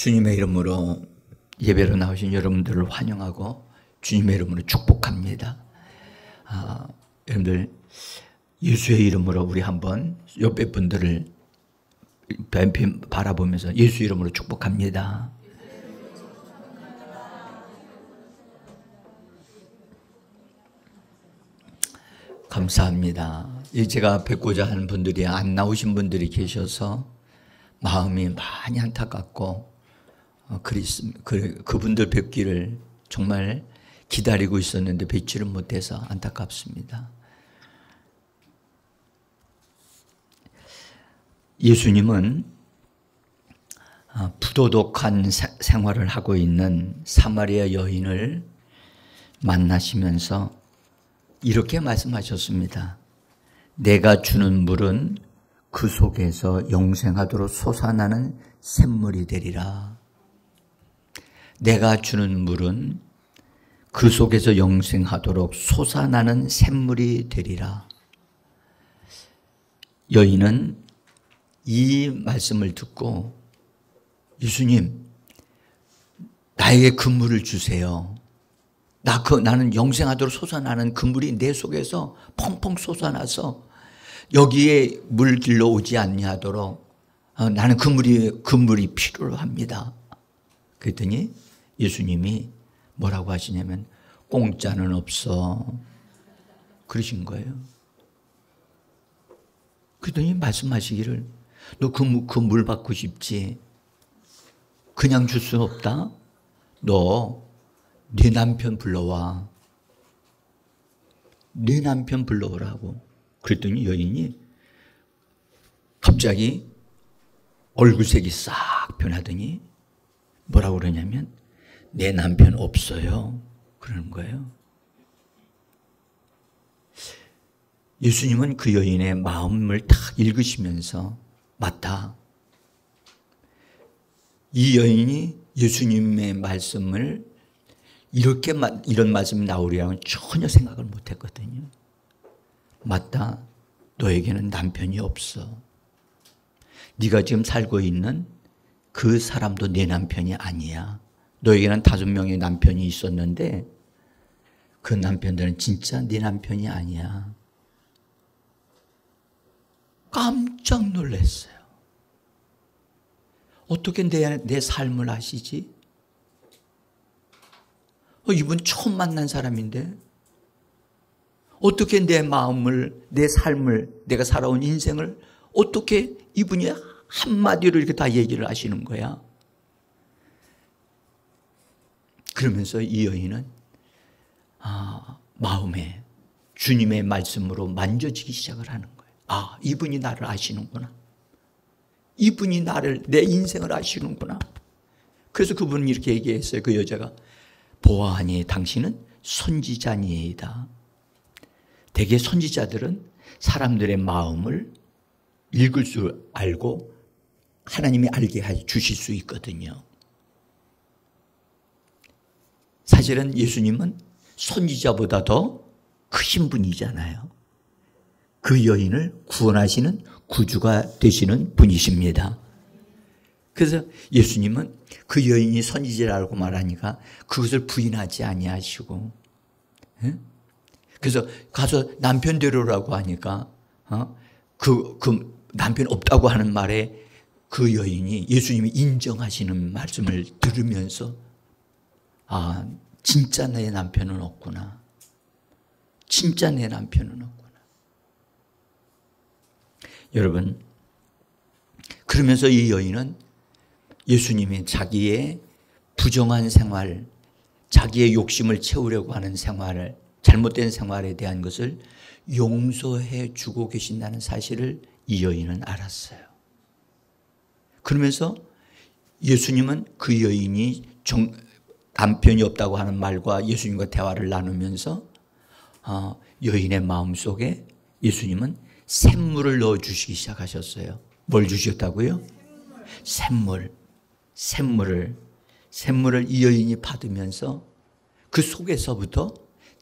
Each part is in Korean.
주님의 이름으로 예배로 나오신 여러분들을 환영하고 주님의 이름으로 축복합니다. 여러분들 예수의 이름으로 우리 한번 옆에 분들을 바라보면서 예수 이름으로 축복합니다. 감사합니다. 제가 뵙고자 하는 분들이 안 나오신 분들이 계셔서 마음이 많이 안타깝고 그분들 뵙기를 정말 기다리고 있었는데 뵙지를 못해서 안타깝습니다. 예수님은 부도덕한 생활을 하고 있는 사마리아 여인을 만나시면서 이렇게 말씀하셨습니다. 내가 주는 물은 그 속에서 영생하도록 솟아나는 샘물이 되리라. 내가 주는 물은 그 속에서 영생하도록 솟아나는 샘물이 되리라. 여인은 이 말씀을 듣고 예수님, 나에게 그 물을 주세요. 나는 영생하도록 솟아나는 그 물이 내 속에서 펑펑 솟아나서 여기에 물길로 오지 않냐도록 나는 그 물이 필요로 합니다. 그랬더니 예수님이 뭐라고 하시냐면 공짜는 없어. 그러신 거예요. 그랬더니 말씀하시기를 너 그 물 받고 싶지? 그냥 줄 수는 없다? 너 네 남편 불러와. 네 남편 불러오라고. 그랬더니 여인이 갑자기 얼굴색이 싹 변하더니 뭐라고 그러냐면 내 남편 없어요. 그러는 거예요. 예수님은 그 여인의 마음을 딱 읽으시면서 맞다. 이 여인이 예수님의 말씀을 이런 말씀이 나오리라고는 전혀 생각을 못했거든요. 맞다. 너에게는 남편이 없어. 네가 지금 살고 있는 그 사람도 내 남편이 아니야. 너에게는 5명의 남편이 있었는데 그 남편들은 진짜 네 남편이 아니야. 깜짝 놀랐어요. 어떻게 내 삶을 아시지? 이분 처음 만난 사람인데 어떻게 내 마음을, 내 삶을, 내가 살아온 인생을 어떻게 이분이 한마디로 이렇게 다 얘기를 하시는 거야? 그러면서 이 여인은 마음에 주님의 말씀으로 만져지기 시작을 하는 거예요. 이분이 나를 아시는구나. 이분이 내 인생을 아시는구나. 그래서 그분은 이렇게 얘기했어요. 그 여자가 보아하니 당신은 선지자니이다. 대개 선지자들은 사람들의 마음을 읽을 줄 알고 하나님이 알게 해 주실 수 있거든요. 사실은 예수님은 선지자보다 더 크신 분이잖아요. 그 여인을 구원하시는 구주가 되시는 분이십니다. 그래서 예수님은 그 여인이 선지자라고 말하니까 그것을 부인하지 아니하시고, 그래서 가서 남편 데려오라고 하니까 그 남편 없다고 하는 말에 그 여인이 예수님이 인정하시는 말씀을 들으면서 진짜 내 남편은 없구나. 진짜 내 남편은 없구나. 여러분, 그러면서 이 여인은 예수님이 자기의 부정한 생활, 자기의 욕심을 채우려고 하는 생활을, 잘못된 생활에 대한 것을 용서해 주고 계신다는 사실을 이 여인은 알았어요. 그러면서 예수님은 그 여인이 남편이 없다고 하는 말과 예수님과 대화를 나누면서 여인의 마음속에 예수님은 샘물을 넣어주시기 시작하셨어요. 뭘 주셨다고요? 샘물을 이 여인이 받으면서 그 속에서부터,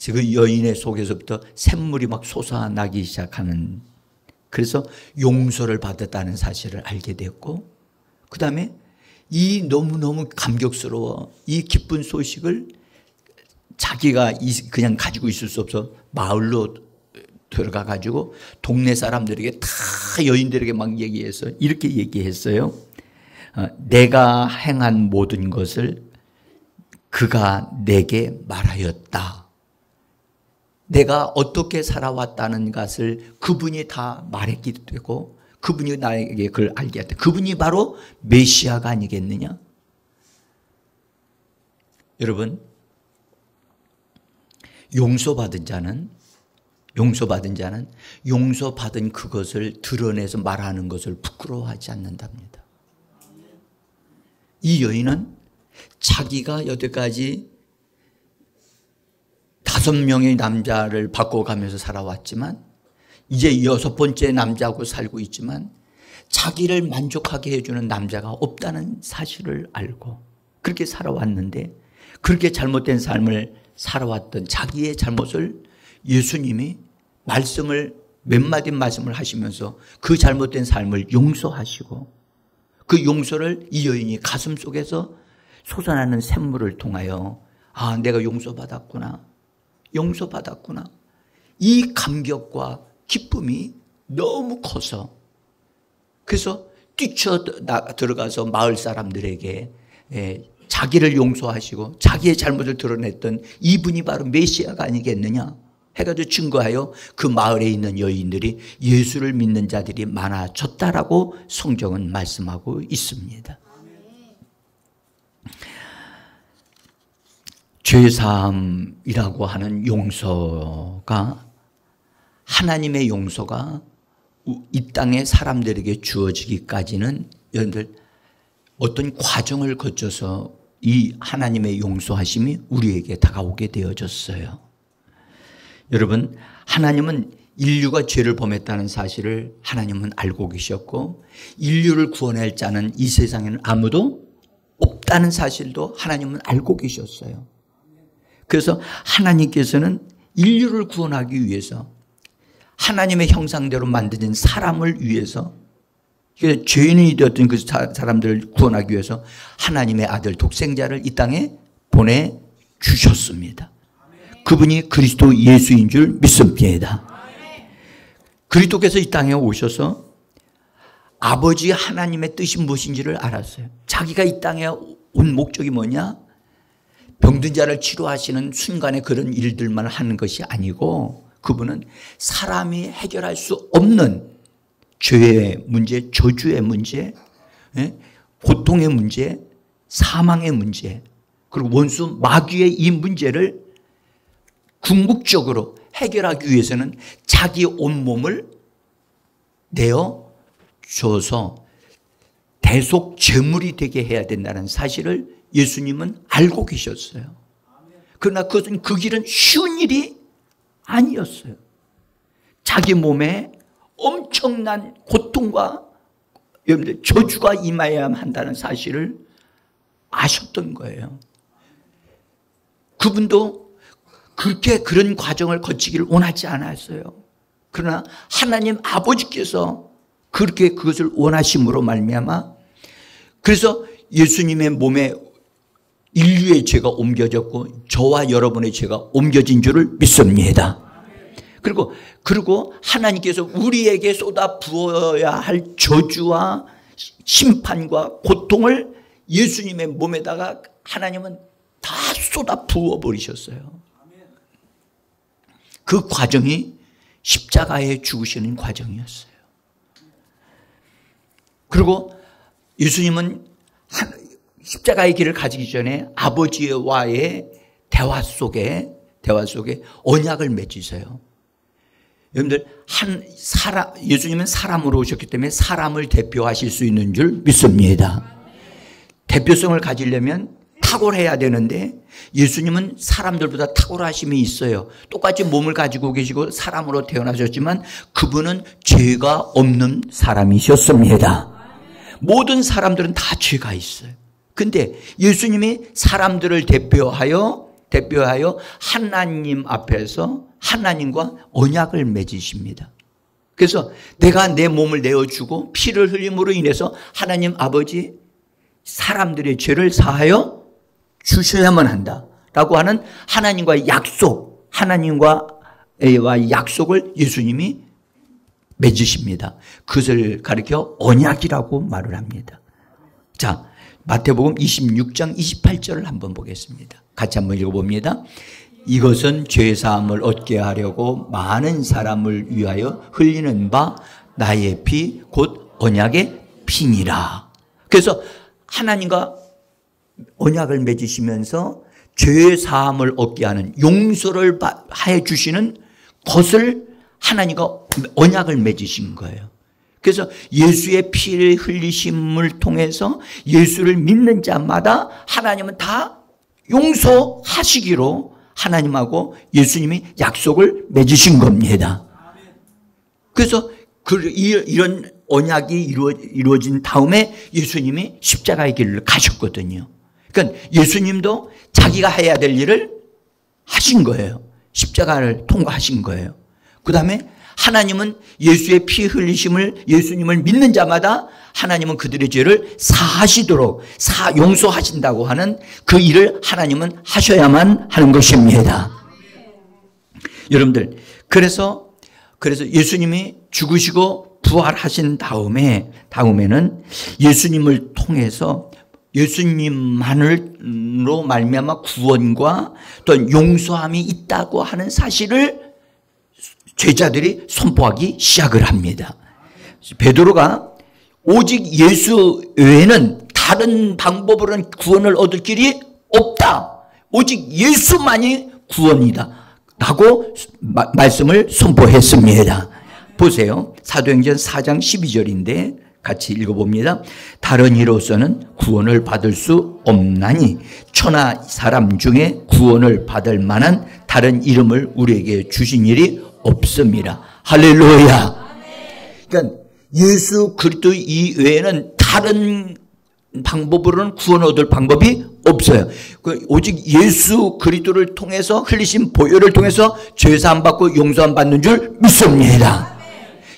그 여인의 속에서부터 샘물이 막 솟아나기 시작하는, 그래서 용서를 받았다는 사실을 알게 됐고, 그 다음에 이 너무너무 감격스러워. 이 기쁜 소식을 자기가 그냥 가지고 있을 수 없어 마을로 들어가 가지고 동네 사람들에게 다 여인들에게 막 얘기해서 이렇게 얘기했어요. 내가 행한 모든 것을 그가 내게 말하였다. 내가 어떻게 살아왔다는 것을 그분이 다 말했기 때문에 그분이 나에게 그걸 알게 했다. 그분이 바로 메시아가 아니겠느냐? 여러분, 용서받은 자는 용서받은 그것을 드러내서 말하는 것을 부끄러워하지 않는답니다. 이 여인은 자기가 여태까지 5명의 남자를 바꿔가면서 살아왔지만 이제 6번째 남자하고 살고 있지만 자기를 만족하게 해주는 남자가 없다는 사실을 알고 그렇게 살아왔는데 그렇게 잘못된 삶을 살아왔던 자기의 잘못을 예수님이 몇 마디 말씀을 하시면서 그 잘못된 삶을 용서하시고 그 용서를 이 여인이 가슴 속에서 솟아나는 샘물을 통하여 내가 용서받았구나. 이 감격과 기쁨이 너무 커서 그래서 뛰쳐 들어가서 마을 사람들에게 자기를 용서하시고 자기의 잘못을 드러냈던 이분이 바로 메시아가 아니겠느냐 해가지고 증거하여 그 마을에 있는 여인들이 예수를 믿는 자들이 많아졌다라고 성경은 말씀하고 있습니다. 죄사함이라고 하는 용서가 하나님의 용서가 이 땅의 사람들에게 주어지기까지는 여러분들 어떤 과정을 거쳐서 이 하나님의 용서하심이 우리에게 다가오게 되어졌어요. 여러분, 하나님은 인류가 죄를 범했다는 사실을 하나님은 알고 계셨고 인류를 구원할 자는 이 세상에는 아무도 없다는 사실도 하나님은 알고 계셨어요. 그래서 하나님께서는 인류를 구원하기 위해서 하나님의 형상대로 만드는 사람을 위해서 죄인이 되었던 그 사람들을 구원하기 위해서 하나님의 아들 독생자를 이 땅에 보내주셨습니다. 그분이 그리스도 예수인 줄 믿습니다. 그리스도께서 이 땅에 오셔서 아버지 하나님의 뜻이 무엇인지를 알았어요. 자기가 이 땅에 온 목적이 뭐냐? 병든 자를 치료하시는 순간에 그런 일들만 하는 것이 아니고 그분은 사람이 해결할 수 없는 죄의 문제, 저주의 문제, 고통의 문제, 사망의 문제, 그리고 원수 마귀의 이 문제를 궁극적으로 해결하기 위해서는 자기 온몸을 내어줘서 대속 제물이 되게 해야 된다는 사실을 예수님은 알고 계셨어요. 그러나 그 길은 쉬운 일이 아니었어요. 자기 몸에 엄청난 고통과 여러분들 저주가 임해야 한다는 사실을 아셨던 거예요. 그분도 그렇게 그런 과정을 거치기를 원하지 않았어요. 그러나 하나님 아버지께서 그렇게 그것을 원하심으로 말미암아 그래서 예수님의 몸에 인류의 죄가 옮겨졌고 저와 여러분의 죄가 옮겨진 줄을 믿습니다. 그리고 하나님께서 우리에게 쏟아 부어야 할 저주와 심판과 고통을 예수님의 몸에다가 하나님은 다 쏟아 부어버리셨어요. 그 과정이 십자가에 죽으시는 과정이었어요. 그리고 예수님은 십자가의 길을 가지기 전에 아버지와의 대화 속에 언약을 맺으세요. 여러분들 예수님은 사람으로 오셨기 때문에 사람을 대표하실 수 있는 줄 믿습니다. 대표성을 가지려면 탁월해야 되는데 예수님은 사람들보다 탁월하심이 있어요. 똑같이 몸을 가지고 계시고 사람으로 태어나셨지만 그분은 죄가 없는 사람이셨습니다. 모든 사람들은 다 죄가 있어요. 근데 예수님이 사람들을 대표하여 하나님 앞에서 하나님과 언약을 맺으십니다. 그래서 내가 내 몸을 내어주고 피를 흘림으로 인해서 하나님 아버지 사람들의 죄를 사하여 주셔야만 한다라고 하는 하나님과의 약속, 하나님과의 약속을 예수님이 맺으십니다. 그것을 가리켜 언약이라고 말을 합니다. 자, 마태복음 26장 28절을 한번 보겠습니다. 같이 한번 읽어봅니다. 이것은 죄사함을 얻게 하려고 많은 사람을 위하여 흘리는 바 나의 피 곧 언약의 피니라. 그래서 하나님과 언약을 맺으시면서 죄사함을 얻게 하는 용서를 해 주시는 것을 하나님과 언약을 맺으신 거예요. 그래서 예수의 피를 흘리심을 통해서 예수를 믿는 자마다 하나님은 다 용서하시기로 하나님하고 예수님이 약속을 맺으신 겁니다. 그래서 이런 언약이 이루어진 다음에 예수님이 십자가의 길을 가셨거든요. 그러니까 예수님도 자기가 해야 될 일을 하신 거예요. 십자가를 통과하신 거예요. 그 다음에 하나님은 예수의 피 흘리심을 예수님을 믿는 자마다 하나님은 그들의 죄를 사하시도록 용서하신다고 하는 그 일을 하나님은 하셔야만 하는 것입니다. 여러분들, 그래서 예수님이 죽으시고 부활하신 다음에는 예수님을 통해서 예수님만으로 말미암아 구원과 또 용서함이 있다고 하는 사실을 죄자들이 선포하기 시작을 합니다. 베드로가 오직 예수 외에는 다른 방법으로는 구원을 얻을 길이 없다. 오직 예수만이 구원이다. 라고 말씀을 선포했습니다. 보세요. 사도행전 4장 12절인데 같이 읽어봅니다. 다른 이로서는 구원을 받을 수 없나니 천하 사람 중에 구원을 받을 만한 다른 이름을 우리에게 주신 일이 없습니다. 할렐루야. 그러니까 예수 그리스도 이외에는 다른 방법으로는 구원 얻을 방법이 없어요. 오직 예수 그리스도를 통해서 흘리신 보혈을 통해서 죄사함 받고 용서함 받는 줄 믿습니다.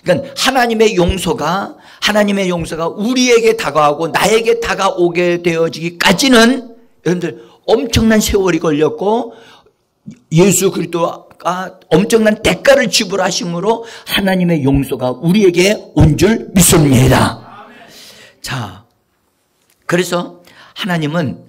그러니까 하나님의 용서가 우리에게 다가오고 나에게 다가오게 되어지기까지는 여러분들 엄청난 세월이 걸렸고 예수 그리스도가 엄청난 대가를 지불하심으로 하나님의 용서가 우리에게 온 줄 믿습니다. 자, 그래서 하나님은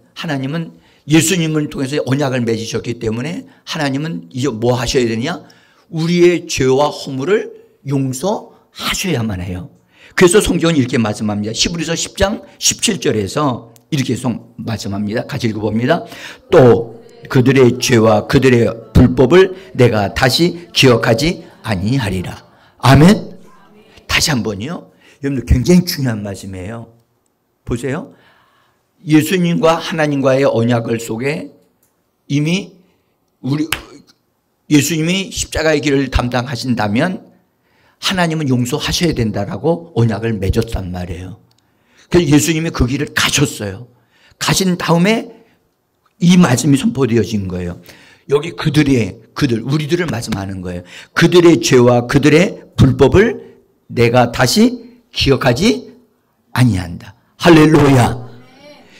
예수님을 통해서 언약을 맺으셨기 때문에 하나님은 이제 뭐 하셔야 되느냐? 우리의 죄와 허물을 용서하셔야만 해요. 그래서 성경은 이렇게 말씀합니다. 히브리서 10장 17절에서 이렇게 말씀합니다. 같이 읽어봅니다. 또 그들의 죄와 그들의 불법을 내가 다시 기억하지 아니하리라. 아멘. 다시 한번요. 여러분들 굉장히 중요한 말씀이에요. 보세요. 예수님과 하나님과의 언약을 속에 이미 예수님이 십자가의 길을 담당하신다면 하나님은 용서하셔야 된다라고 언약을 맺었단 말이에요. 그래서 예수님이 그 길을 가셨어요. 가신 다음에 이 말씀이 선포되어진 거예요. 여기 우리들을 말씀하는 거예요. 그들의 죄와 그들의 불법을 내가 다시 기억하지 아니한다. 할렐루야.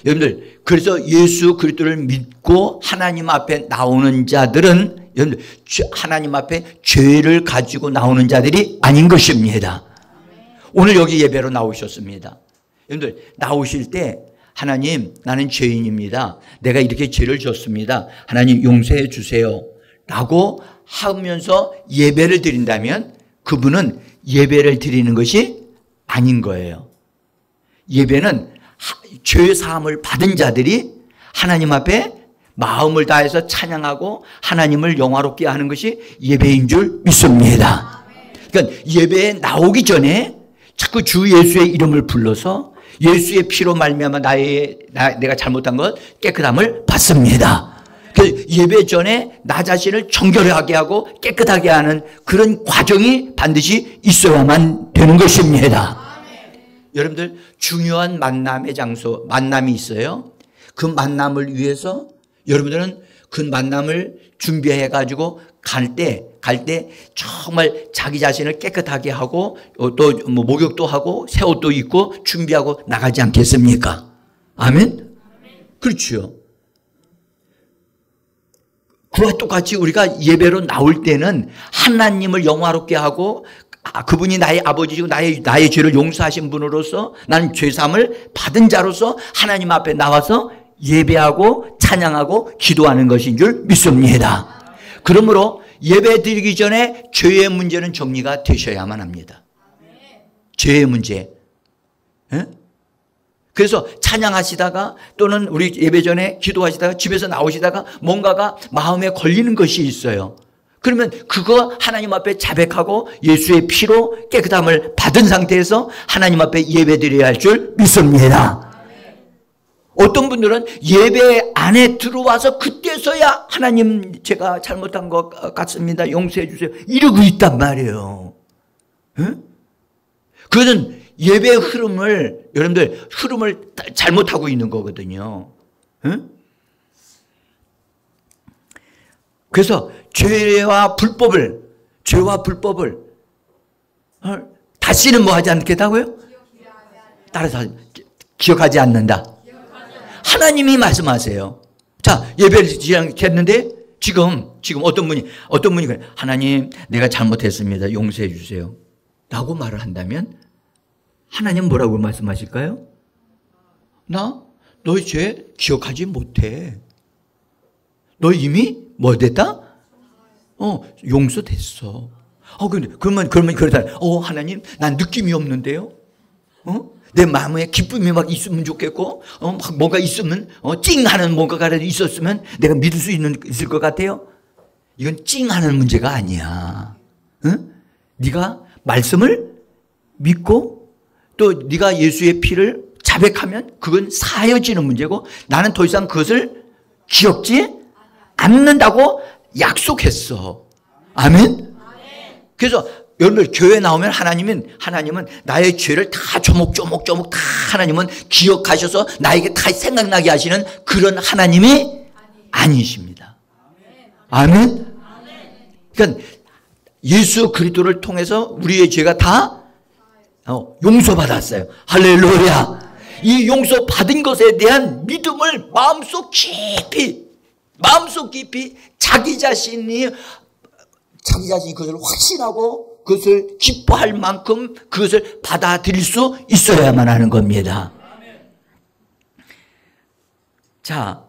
여러분들, 그래서 예수 그리스도를 믿고 하나님 앞에 나오는 자들은 여러분들 하나님 앞에 죄를 가지고 나오는 자들이 아닌 것입니다. 오늘 여기 예배로 나오셨습니다. 여러분들 나오실 때 하나님, 나는 죄인입니다. 내가 이렇게 죄를 졌습니다. 하나님 용서해 주세요. 라고 하면서 예배를 드린다면 그분은 예배를 드리는 것이 아닌 거예요. 예배는 죄 사함을 받은 자들이 하나님 앞에 마음을 다해서 찬양하고 하나님을 영화롭게 하는 것이 예배인 줄 믿습니다. 그러니까 예배에 나오기 전에 자꾸 주 예수의 이름을 불러서 예수의 피로 말미암아 내가 잘못한 것 깨끗함을 받습니다. 예배 전에 나 자신을 정결하게 하고 깨끗하게 하는 그런 과정이 반드시 있어야만 되는 것입니다. 여러분들 중요한 만남의 장소, 만남이 있어요. 그 만남을 위해서 여러분들은 그 만남을 준비해 가지고 갈 때 정말 자기 자신을 깨끗하게 하고 또 목욕도 하고 새 옷도 입고 준비하고 나가지 않겠습니까? 아멘? 그렇죠. 그와 똑같이 우리가 예배로 나올 때는 하나님을 영화롭게 하고 그분이 나의 아버지시고 나의 죄를 용서하신 분으로서 나는 죄사함을 받은 자로서 하나님 앞에 나와서 예배하고 찬양하고 기도하는 것인 줄 믿습니다. 그러므로 예배 드리기 전에 죄의 문제는 정리가 되셔야만 합니다. 죄의 문제. 에? 그래서 찬양하시다가 또는 우리 예배 전에 기도하시다가 집에서 나오시다가 뭔가가 마음에 걸리는 것이 있어요. 그러면 그거 하나님 앞에 자백하고 예수의 피로 깨끗함을 받은 상태에서 하나님 앞에 예배 드려야 할 줄 믿습니다. 어떤 분들은 예배 안에 들어와서 그때서야 하나님 제가 잘못한 것 같습니다. 용서해 주세요. 이러고 있단 말이에요. 응? 그것은 예배의 흐름을 여러분들 흐름을 잘못하고 있는 거거든요. 응? 그래서 죄와 불법을 다시는 뭐 하지 않겠다고요? 따라서 기억하지 않는다. 하나님이 말씀하세요. 자, 예배를 시작했는데 지금 어떤 분이 그래. 하나님, 내가 잘못했습니다. 용서해 주세요. 라고 말을 한다면 하나님 뭐라고 말씀하실까요? 나 너의 죄 기억하지 못해. 너 이미 뭐 됐다? 용서됐어. 그러면 그러다. 하나님, 난 느낌이 없는데요. 내 마음에 기쁨이 막 있으면 좋겠고, 막 뭔가 있으면, 찡하는 뭔가가 있었으면 내가 믿을 수 있을 것 같아요. 이건 찡하는 문제가 아니야. 응? 네가 말씀을 믿고 또 네가 예수의 피를 자백하면 그건 사여지는 문제고 나는 더 이상 그것을 기억지 않는다고 약속했어. 아멘? 그래서 여러분들 교회 나오면 하나님은 나의 죄를 다 조목조목 다 하나님은 기억하셔서 나에게 다 생각나게 하시는 그런 하나님이 아니십니다. 아멘? 그러니까 예수 그리스도를 통해서 우리의 죄가 다 용서받았어요. 할렐루야. 이 용서받은 것에 대한 믿음을 마음속 깊이 자기 자신이 그것을 확신하고 그것을 기뻐할 만큼 그것을 받아들일 수 있어야만 하는 겁니다. 자,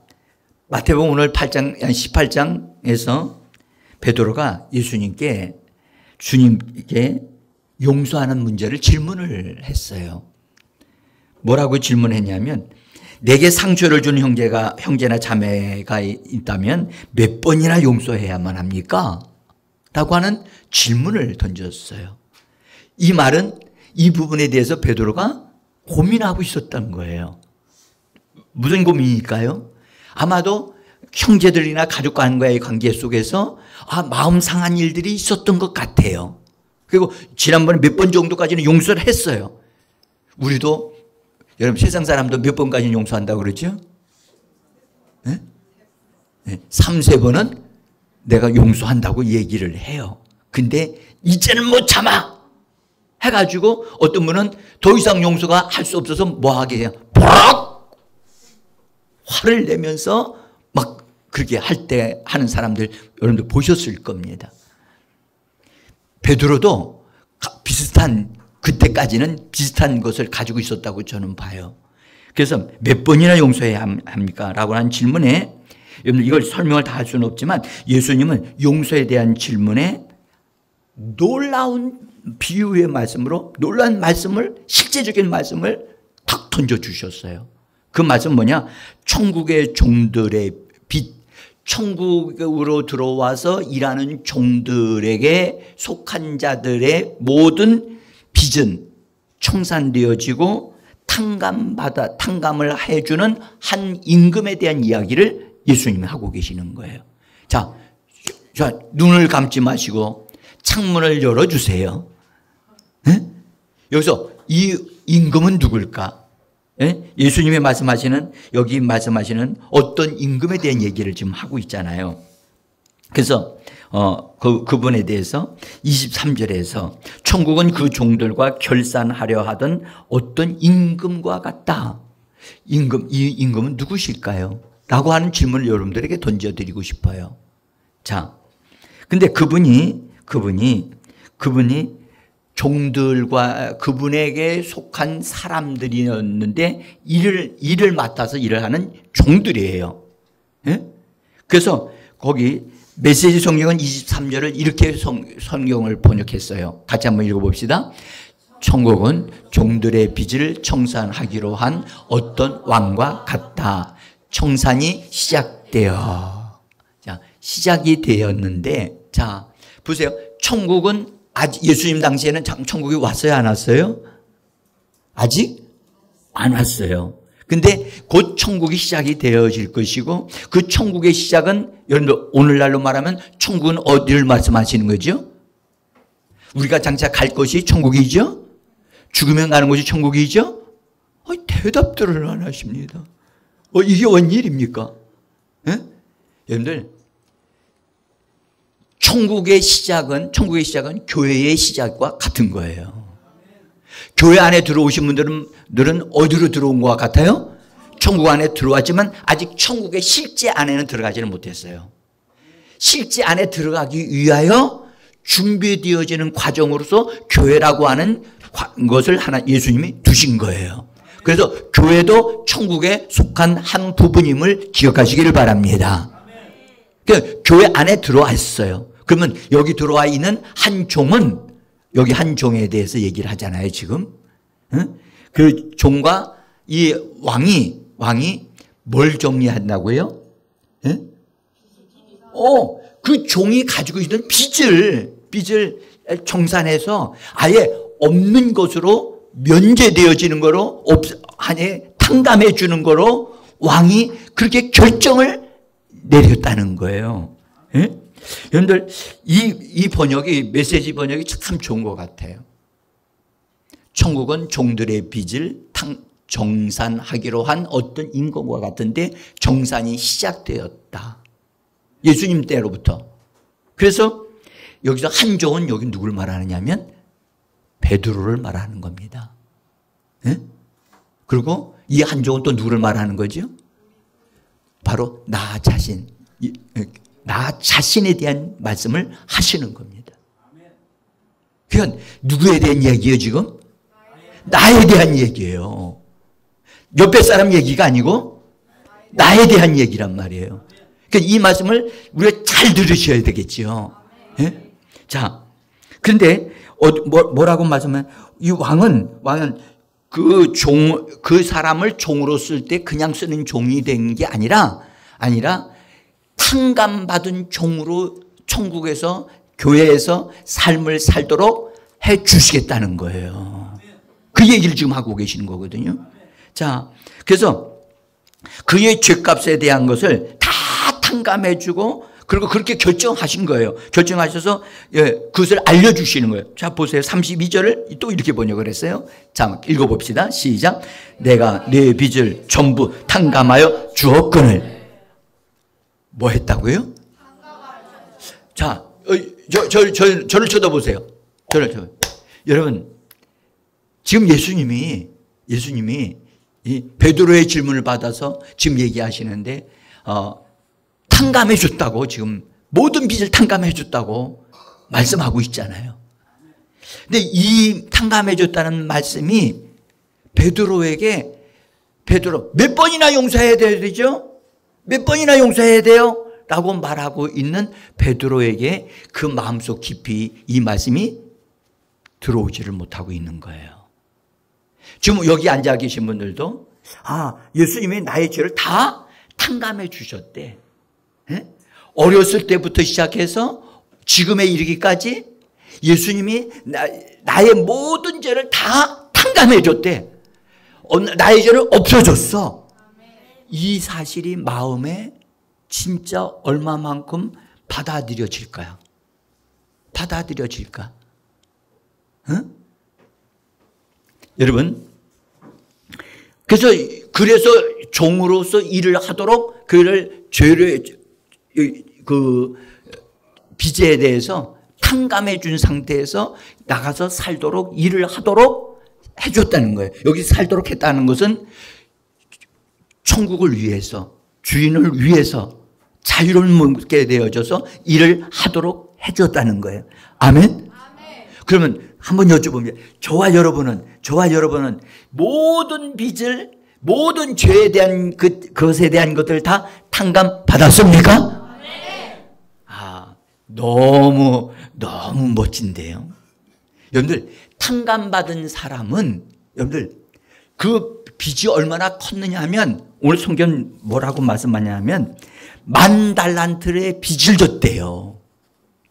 마태복음 오늘 18장에서 베드로가 주님께 용서하는 문제를 질문을 했어요. 뭐라고 질문했냐면 내게 상처를 준 형제나 자매가 있다면 몇 번이나 용서해야만 합니까? 라고 하는 질문을 던졌어요. 이 말은 이 부분에 대해서 베드로가 고민하고 있었던 거예요. 무슨 고민일까요? 아마도 형제들이나 가족과의 관계 속에서 마음 상한 일들이 있었던 것 같아요. 그리고 지난번에 몇 번 정도까지는 용서를 했어요. 우리도 여러분 세상 사람도 몇 번까지는 용서한다고 그러죠? 네? 3-4번은 내가 용서한다고 얘기를 해요. 근데 이제는 못 참아 해가지고 어떤 분은 더 이상 용서가 할 수 없어서 뭐 하게 해요? 퍽! 화를 내면서 막 그렇게 하는 사람들 여러분들 보셨을 겁니다. 베드로도 그때까지는 비슷한 것을 가지고 있었다고 저는 봐요. 그래서 몇 번이나 용서해야 합니까? 라고 하는 질문에 여러분 이걸 설명을 다 할 수는 없지만 예수님은 용서에 대한 질문에 놀라운 비유의 말씀으로 놀라운 말씀을 실제적인 말씀을 탁 던져주셨어요. 그 말씀은 뭐냐? 천국의 종들의 빛, 천국으로 들어와서 일하는 종들에게 속한 자들의 모든 빚은 청산되어지고 탕감을 해주는 한 임금에 대한 이야기를 예수님이 하고 계시는 거예요. 자, 눈을 감지 마시고 창문을 열어주세요. 네? 여기서 이 임금은 누굴까? 네? 예수님이 여기 말씀하시는 어떤 임금에 대한 얘기를 지금 하고 있잖아요. 그래서 그분에 대해서 23절에서 천국은 그 종들과 결산하려 하던 어떤 임금과 같다. 이 임금은 누구실까요? 라고 하는 질문을 여러분들에게 던져드리고 싶어요. 자, 근데 그분이 종들과 그분에게 속한 사람들이었는데 일을 맡아서 일을 하는 종들이에요. 예? 그래서 거기 메시지 성경은 23절을 이렇게 성경을 번역했어요. 같이 한번 읽어봅시다. 천국은 종들의 빚을 청산하기로 한 어떤 왕과 같다. 청산이 시작되어. 자, 시작이 되었는데, 자, 보세요. 천국은 아직 예수님 당시에는 천국이 왔어요, 안 왔어요? 아직 안 왔어요. 근데 곧 천국이 시작이 되어질 것이고, 그 천국의 시작은 여러분들 오늘날로 말하면 천국은 어디를 말씀하시는 거죠? 우리가 장차 갈 것이 천국이죠? 죽으면 가는 곳이 천국이죠? 대답들을 안 하십니다. 이게 웬일입니까? 예? 여러분들, 천국의 시작은 교회의 시작과 같은 거예요. 교회 안에 들어오신 분들은 어디로 들어온 것과 같아요? 천국 안에 들어왔지만 아직 천국의 실제 안에는 들어가지는 못했어요. 실제 안에 들어가기 위하여 준비되어지는 과정으로서 교회라고 하는 것을 예수님이 두신 거예요. 그래서 교회도 천국에 속한 한 부분임을 기억하시기를 바랍니다. 그러니까 교회 안에 들어왔어요. 그러면 여기 들어와 있는 한 종은 여기 한 종에 대해서 얘기를 하잖아요, 지금. 그 종과 이 왕이 뭘 정리한다고요? 그 종이 가지고 있는 빚을 청산해서 아예 없는 것으로 면제되어지는 거로 탕감해 주는 거로 왕이 그렇게 결정을 내렸다는 거예요. 예? 여러분들 이 번역이 메시지 번역이 참 좋은 것 같아요. 천국은 종들의 빚을 정산하기로 한 어떤 임금과 같은데 정산이 시작되었다. 예수님 때로부터. 그래서 여기서 한 종은 여기 누굴 말하느냐면 베드로를 말하는 겁니다. 네? 그리고 이 한 종은 또 누구를 말하는 거죠? 바로 나 자신에 대한 말씀을 하시는 겁니다. 그건 누구에 대한 얘기예요, 지금? 나에 대한 얘기예요. 옆에 사람 얘기가 아니고 나에 대한 얘기란 말이에요. 그러니까 이 말씀을 우리가 잘 들으셔야 되겠죠. 네? 자, 그런데 뭐라고 말씀하면 이 왕은 그 사람을 종으로 쓸 때 그냥 쓰는 종이 된 게 아니라 탕감받은 종으로 천국에서 교회에서 삶을 살도록 해 주시겠다는 거예요. 그 얘기를 지금 하고 계시는 거거든요. 자, 그래서 그의 죄값에 대한 것을 다 탕감해 주고 그리고 그렇게 결정하신 거예요. 결정하셔서 그것을 알려주시는 거예요. 자, 보세요. 32절을 또 이렇게 번역을 했어요. 자, 읽어봅시다. 시작. 내가 네 빚을 전부 탕감하여 주었거늘. 뭐 했다고요? 자, 저를 쳐다보세요. 여러분, 지금 예수님이 이 베드로의 질문을 받아서 지금 얘기하시는데 탕감해 줬다고 지금 모든 빚을 탕감해 줬다고 말씀하고 있잖아요. 근데 이 탕감해 줬다는 말씀이 베드로에게 몇 번이나 용서해야 되죠? 몇 번이나 용서해야 돼요? 라고 말하고 있는 베드로에게 그 마음속 깊이 이 말씀이 들어오지를 못하고 있는 거예요. 지금 여기 앉아 계신 분들도 예수님이 나의 죄를 다 탕감해 주셨대. 예? 어렸을 때부터 시작해서 지금에 이르기까지 예수님이 나의 모든 죄를 다 탕감해 줬대. 나의 죄를 없어졌어. 이 사실이 마음에 진짜 얼마만큼 받아들여질까요? 받아들여질까? 응? 여러분, 그래서 종으로서 일을 하도록 그를 빚에 대해서 탕감해 준 상태에서 나가서 살도록 일을 하도록 해줬다는 거예요. 여기 살도록 했다는 것은 천국을 위해서, 주인을 위해서 자유롭게 되어져서 일을 하도록 해줬다는 거예요. 아멘? 그러면 한번 여쭤보면, 저와 여러분은 모든 빚을, 모든 죄에 대한 그것에 대한 것들 다 탕감 받았습니까? 너무 멋진데요. 여러분들, 탕감받은 사람은, 여러분들, 그 빚이 얼마나 컸느냐 하면, 오늘 성경 뭐라고 말씀하냐면, 10,000달란트의 빚을 졌대요.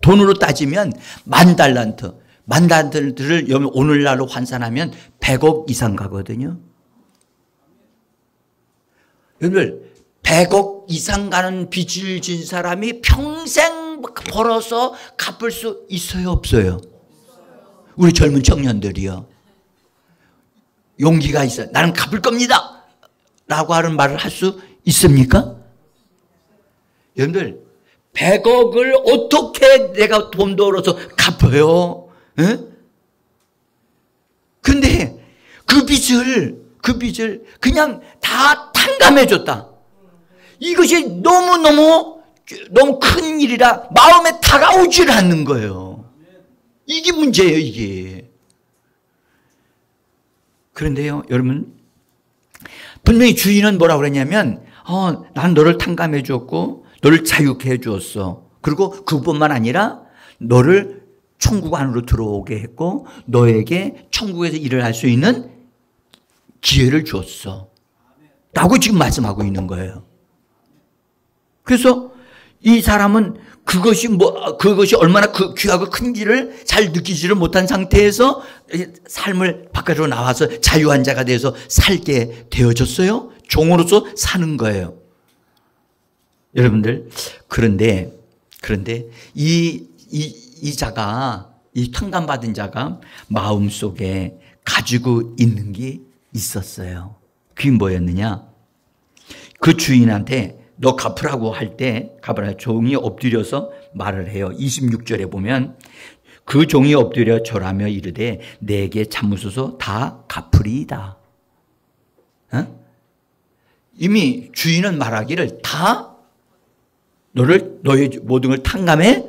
돈으로 따지면 10,000달란트. 10,000달란트를 오늘날로 환산하면 100억 이상 가거든요. 여러분들, 100억 이상 가는 빚을 진 사람이 평생 벌어서 갚을 수 있어요, 없어요? 우리 젊은 청년들이요. 용기가 있어요. 나는 갚을 겁니다 라고 하는 말을 할 수 있습니까? 여러분들, 100억을 어떻게 내가 돈 벌어서 갚아요? 근데 그 빚을 그냥 다 탕감해줬다. 이것이 너무 큰 일이라 마음에 다가오질 않는 거예요. 이게 문제예요, 이게. 그런데요, 여러분, 분명히 주인은 뭐라고 그랬냐면, 난 너를 탕감해 주었고 너를 자유케 해 주었어. 그리고 그뿐만 아니라 너를 천국 안으로 들어오게 했고 너에게 천국에서 일을 할 수 있는 기회를 주었어 라고 지금 말씀하고 있는 거예요. 그래서 이 사람은 그것이 얼마나 귀하고 큰지를 잘 느끼지를 못한 상태에서 삶을 바깥으로 나와서 자유한 자가 돼서 살게 되어졌어요. 종으로서 사는 거예요. 여러분들, 그런데 이 자가, 이 탕감받은 자가 마음속에 가지고 있는 게 있었어요. 그게 뭐였느냐? 그 주인한테 너 갚으라고 할 때 종이 엎드려서 말을 해요. 26절에 보면 그 종이 엎드려 절하며 이르되 내게 참으소서 다 갚으리이다. 이미 주인은 말하기를 다 너의 모든 걸 탕감해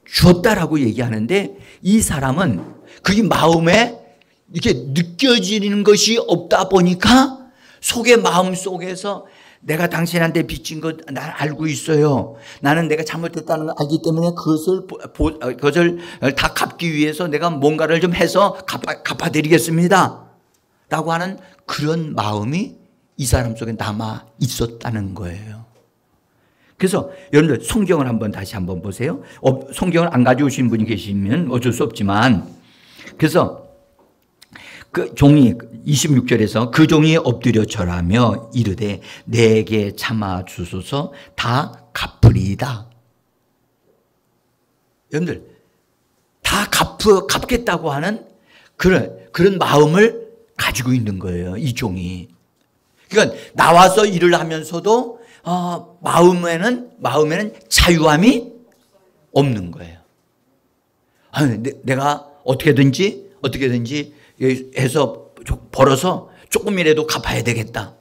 주었다라고 얘기하는데 이 사람은 그게 마음에 이렇게 느껴지는 것이 없다 보니까 마음 속에서 내가 당신한테 빚진 것 난 알고 있어요. 나는 내가 잘못했다는 걸 알기 때문에 그것을 다 갚기 위해서 내가 뭔가를 좀 해서 갚아드리겠습니다 라고 하는 그런 마음이 이 사람 속에 남아 있었다는 거예요. 그래서 여러분들 성경을 다시 한번 보세요. 성경을 안 가져오신 분이 계시면 어쩔 수 없지만, 그래서 그 종이 26절에서 그 종이 엎드려 절하며 이르되 내게 참아 주소서 다 갚으리이다. 여러분들, 다 갚겠다고 하는 그런 마음을 가지고 있는 거예요, 이 종이. 그러니까 나와서 일을 하면서도 마음에는 자유함이 없는 거예요. 내가 어떻게든지 해서 벌어서 조금이라도 갚아야 되겠다.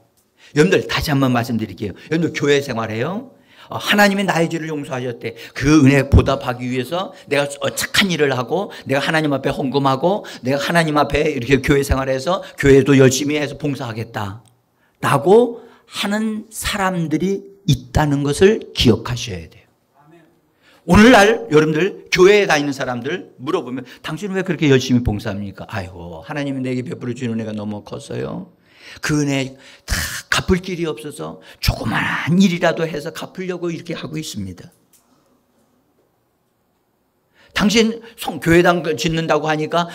여러분들, 다시 한번 말씀드릴게요. 여러분들 교회 생활해요. 하나님이 나의 죄를 용서하셨대. 그 은혜 보답하기 위해서 내가 착한 일을 하고 내가 하나님 앞에 헌금하고 내가 하나님 앞에 이렇게 교회 생활해서 교회도 열심히 해서 봉사하겠다 라고 하는 사람들이 있다는 것을 기억하셔야 돼요. 오늘날 여러분들 교회에 다니는 사람들 물어보면 당신은 왜 그렇게 열심히 봉사합니까? 아이고, 하나님이 내게 베풀어 주는 은혜가 너무 컸어요. 그 은혜 다 갚을 길이 없어서 조그마한 일이라도 해서 갚으려고 이렇게 하고 있습니다. 당신 교회당 짓는다고 하니까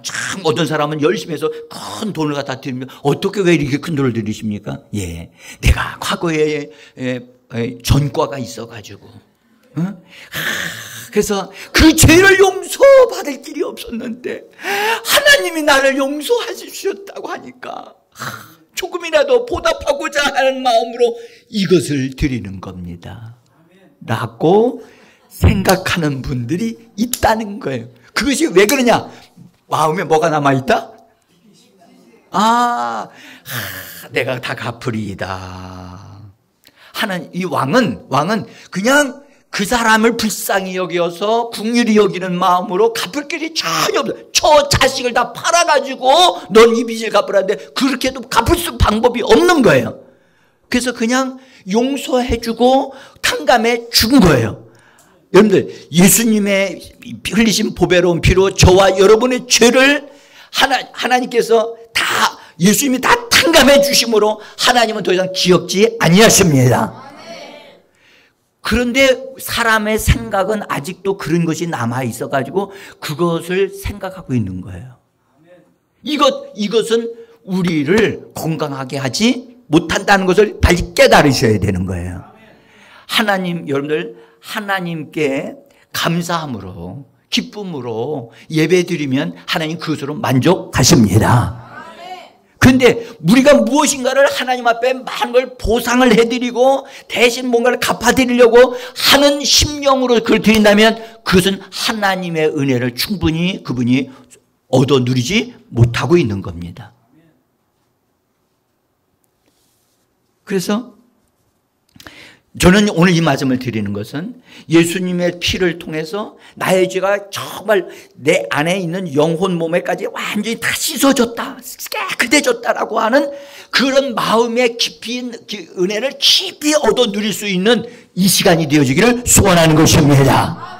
참 어떤 사람은 열심히 해서 큰 돈을 갖다 드리면 어떻게 왜 이렇게 큰 돈을 들이십니까? 예, 내가 과거에 전과가 있어가지고 그래서 그 죄를 용서받을 길이 없었는데 하나님이 나를 용서하셨다고 하니까 조금이라도 보답하고자 하는 마음으로 이것을 드리는 겁니다 라고 생각하는 분들이 있다는 거예요. 그것이 왜 그러냐? 마음에 뭐가 남아있다? 내가 다 갚으리이다. 하는 이 왕은 그냥 그 사람을 불쌍히 여겨서 긍휼히 여기는 마음으로 갚을 길이 전혀 없어요. 저 자식을 다 팔아가지고 넌 이 빚을 갚으라는데 그렇게도 갚을 수 방법이 없는 거예요. 그래서 그냥 용서해주고 탕감해 준 거예요. 여러분들, 예수님의 흘리신 보배로운 피로 저와 여러분의 죄를 하나님께서 다 예수님이 다 탕감해 주심으로 하나님은 더 이상 기억지 아니하십니다. 그런데 사람의 생각은 아직도 그런 것이 남아 있어 가지고 그것을 생각하고 있는 거예요. 이것은 우리를 건강하게 하지 못한다는 것을 빨리 깨달으셔야 되는 거예요. 하나님, 여러분들, 하나님께 감사함으로 기쁨으로 예배드리면 하나님 그것으로 만족하십니다. 그런데 우리가 무엇인가를 하나님 앞에 많은 걸 보상을 해드리고 대신 뭔가를 갚아드리려고 하는 심령으로 그걸 드린다면 그것은 하나님의 은혜를 충분히 그분이 얻어 누리지 못하고 있는 겁니다. 그래서 저는 오늘 이 말씀을 드리는 것은 예수님의 피를 통해서 나의 죄가 정말 내 안에 있는 영혼 몸에까지 완전히 다 씻어졌다, 깨끗해졌다라고 하는 그런 마음의 깊이 은혜를 깊이 얻어 누릴 수 있는 이 시간이 되어지기를 소원하는 것입니다.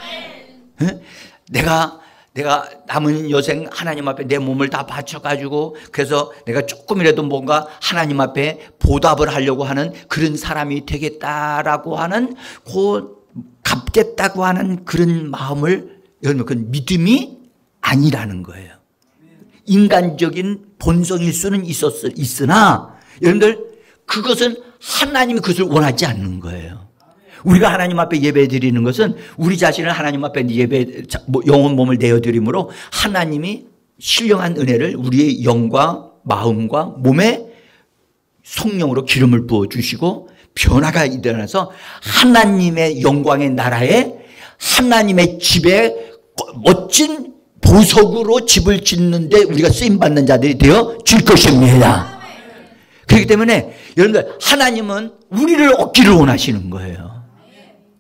내가 남은 여생 하나님 앞에 내 몸을 다 바쳐가지고 그래서 내가 조금이라도 뭔가 하나님 앞에 보답을 하려고 하는 그런 사람이 되겠다라고 하는 갚겠다고 하는 그런 마음을 여러분 그 믿음이 아니라는 거예요. 인간적인 본성일 수는 있으나 여러분들 그것은 하나님이 그것을 원하지 않는 거예요. 우리가 하나님 앞에 예배 드리는 것은 우리 자신을 하나님 앞에 영혼 몸을 내어드림으로 하나님이 신령한 은혜를 우리의 영과 마음과 몸에 성령으로 기름을 부어주시고 변화가 일어나서 하나님의 영광의 나라에 하나님의 집에 멋진 보석으로 집을 짓는데 우리가 쓰임받는 자들이 되어질 것입니다. 그렇기 때문에 여러분들 하나님은 우리를 얻기를 원하시는 거예요.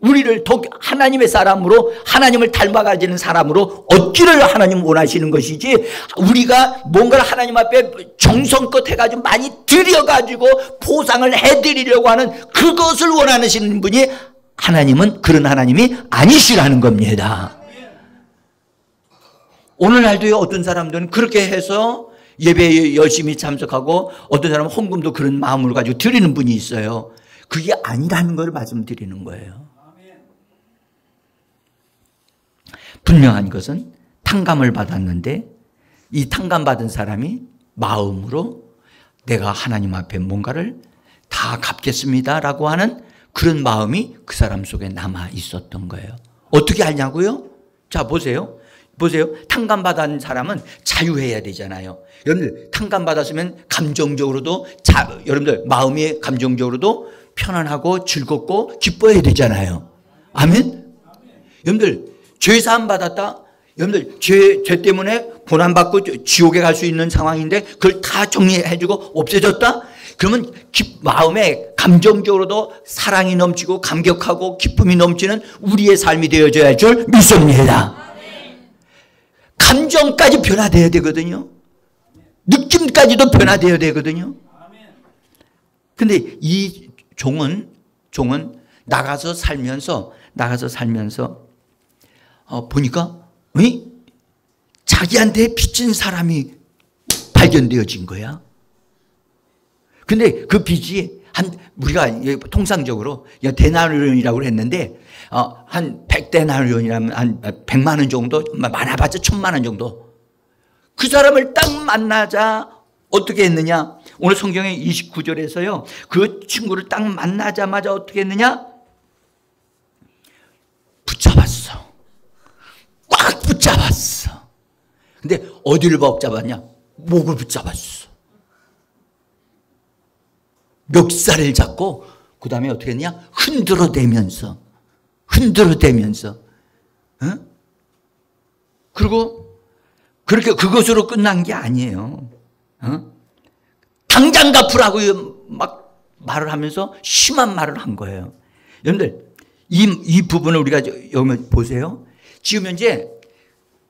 우리를 더 하나님의 사람으로 하나님을 닮아가지는 사람으로 얻기를 하나님 원하시는 것이지 우리가 뭔가를 하나님 앞에 정성껏 해가지고 많이 드려가지고 보상을 해드리려고 하는 그것을 원하시는 분이 하나님은 그런 하나님이 아니시라는 겁니다. 오늘날도요 어떤 사람들은 그렇게 해서 예배에 열심히 참석하고 어떤 사람은 헌금도 그런 마음을 가지고 드리는 분이 있어요. 그게 아니라는 걸 말씀드리는 거예요. 분명한 것은 탕감을 받았는데 이 탕감받은 사람이 마음으로 내가 하나님 앞에 뭔가를 다 갚겠습니다라고 하는 그런 마음이 그 사람 속에 남아 있었던 거예요. 어떻게 알냐고요? 자 보세요. 탕감받은 사람은 자유해야 되잖아요. 여러분들 탕감받았으면 감정적으로도 여러분들 마음이 감정적으로도 편안하고 즐겁고 기뻐야 되잖아요. 아멘? 여러분들 죄사함 받았다. 여러분들 죄 때문에 고난받고 지옥에 갈 수 있는 상황인데 그걸 다 정리해주고 없애졌다. 그러면 마음에 감정적으로도 사랑이 넘치고 감격하고 기쁨이 넘치는 우리의 삶이 되어져야 할 줄 믿습니다. 감정까지 변화되어야 되거든요. 느낌까지도 변화되어야 되거든요. 근데 이 종은 나가서 살면서 보니까 자기한테 빚진 사람이 발견되어진 거야. 근데 그 빚이 우리가 통상적으로 데나리온이라고 했는데 한 100데나리온이라면 한 100만 원 정도, 많아봤자 1000만 원 정도. 그 사람을 딱 만나자 어떻게 했느냐? 오늘 성경의 29절에서요. 그 친구를 딱 만나자마자 어떻게 했느냐? 붙잡았어. 꽉 붙잡았어. 근데 어디를 붙잡았냐? 목을 붙잡았어. 멱살을 잡고 그 다음에 어떻게 했냐? 흔들어대면서 그리고 그렇게 그것으로 끝난 게 아니에요. 당장 갚으라고 막 말을 하면서 심한 말을 한 거예요. 여러분들, 이 부분을 우리가 여기 보세요. 지금 현재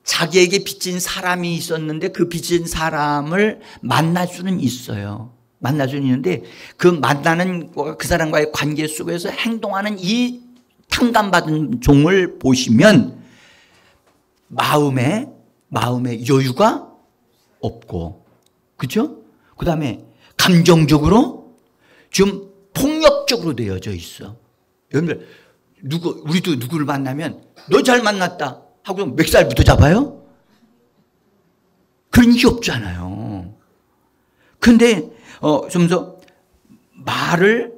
자기에게 빚진 사람이 있었는데 그 빚진 사람을 만날 수는 있어요. 만날 수는 있는데 그 만나는 그 사람과의 관계 속에서 행동하는 이 탕감받은 종을 보시면 마음에 여유가 없고, 그렇죠? 그 다음에 감정적으로 좀 폭력적으로 되어져 있어. 여러분들, 우리도 누구를 만나면 너 잘 만났다 하고 멱살부터 잡아요? 그런 일이 없잖아요. 근데 좀 더 말을,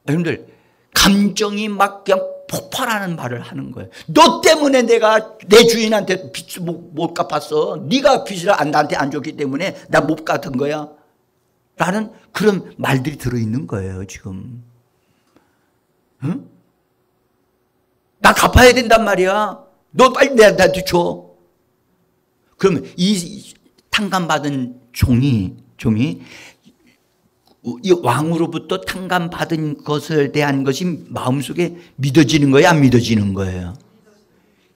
여러분들, 감정이 막 그냥 폭발하는 말을 하는 거예요. 너 때문에 내가 내 주인한테 빚 못 갚았어. 네가 빚을 나한테 안 줬기 때문에 나 못 갚은 거야. 라는 그런 말들이 들어있는 거예요, 지금. 응? 나 갚아야 된단 말이야. 너 빨리 나한테 줘. 그러면 이 탕감받은 종이 이 왕으로부터 탕감받은 것에 대한 것이 마음속에 믿어지는 거예요, 안 믿어지는 거예요?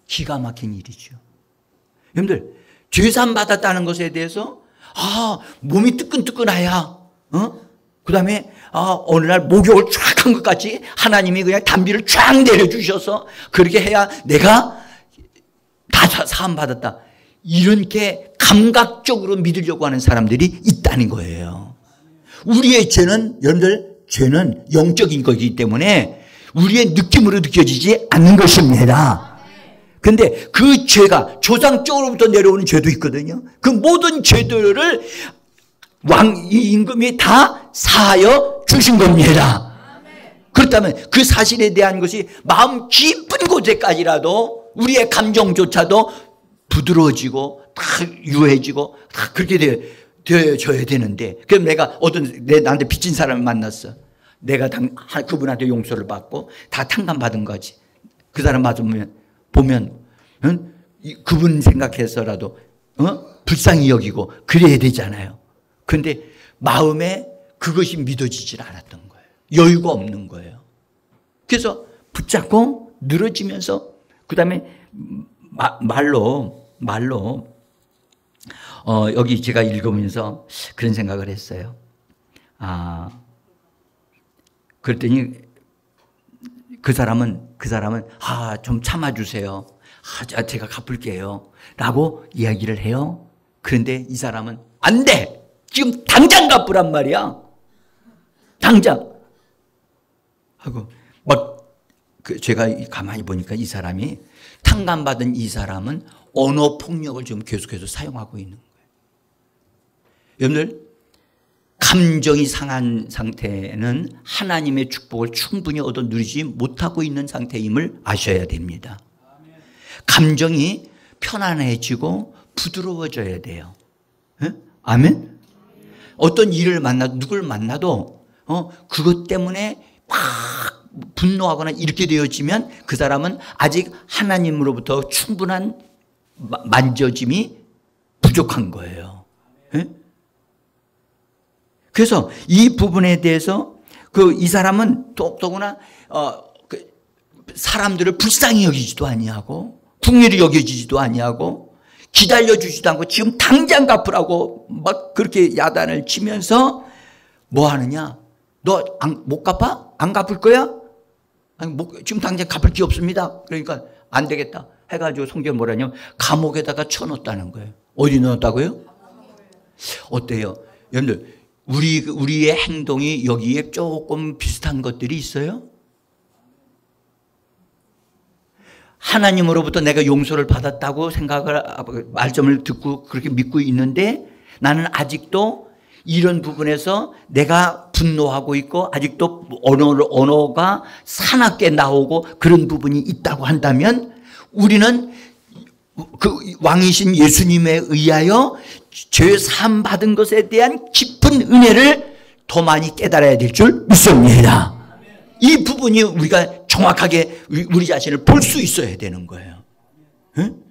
기가 막힌 일이죠. 여러분들, 죄산 받았다는 것에 대해서 몸이 뜨끈뜨끈하야. 그 다음에 어느 날 목욕을 쫙 한 것 같이 하나님이 그냥 단비를 쫙 내려주셔서 그렇게 해야 내가 다 사함 받았다. 이렇게 감각적으로 믿으려고 하는 사람들이 있다는 거예요. 우리의 죄는, 여러분들, 죄는 영적인 거기 때문에 우리의 느낌으로 느껴지지 않는 것입니다. 그런데 그 죄가 조상적으로부터 내려오는 죄도 있거든요. 그 모든 죄들을 이 임금이 다 사하여 주신 겁니다. 그렇다면 그 사실에 대한 것이 마음 깊은 곳에까지라도 우리의 감정조차도 부드러워지고 다 유해지고 다 그렇게 되어져야 되는데, 그럼 내가 나한테 빚진 사람을 만났어. 내가 그분한테 용서를 받고 다 탕감받은 거지. 그 사람 보면 그분 생각해서라도 불쌍히 여기고 그래야 되잖아요. 그런데 마음에 그것이 믿어지질 않았던 거예요. 여유가 없는 거예요. 그래서 붙잡고 늘어지면서 그 다음에 말로 여기 제가 읽으면서 그런 생각을 했어요. 그랬더니 그 사람은 좀 참아주세요. 제가 갚을게요. 라고 이야기를 해요. 그런데 이 사람은 안 돼! 지금 당장 갚으란 말이야. 당장! 하고 제가 가만히 보니까 이 사람이 탕감받은 이 사람은 언어 폭력을 좀 계속해서 사용하고 있는 거예요. 여러분들, 감정이 상한 상태는 하나님의 축복을 충분히 얻어 누리지 못하고 있는 상태임을 아셔야 됩니다. 감정이 편안해지고 부드러워져야 돼요. 네? 아멘? 어떤 일을 누굴 만나도 그것 때문에 막 분노하거나 이렇게 되어지면 그 사람은 아직 하나님으로부터 충분한 만져짐이 부족한 거예요. 네? 그래서 이 부분에 대해서 이 사람은 더구나 사람들을 불쌍히 여기지도 아니하고 궁휼히 여겨지지도 아니하고 기다려주지도 않고 지금 당장 갚으라고 막 그렇게 야단을 치면서 뭐 하느냐? 너 못 갚아? 안 갚을 거야? 아니, 지금 당장 갚을 게 없습니다. 그러니까 안 되겠다 해가지고 성경 뭐라냐면 감옥에다가 쳐넣었다는 거예요. 어디 넣었다고요? 어때요? 여러분들, 우리의 행동이 여기에 조금 비슷한 것들이 있어요? 하나님으로부터 내가 용서를 받았다고 말씀을 듣고 그렇게 믿고 있는데 나는 아직도 이런 부분에서 내가 분노하고 있고 아직도 언어가 사납게 나오고 그런 부분이 있다고 한다면 우리는 그 왕이신 예수님에 의하여 죄 사함 받은 것에 대한 깊은 은혜를 더 많이 깨달아야 될 줄 믿습니다. 이 부분이 우리가 정확하게 우리 자신을 볼 수 있어야 되는 거예요. 응?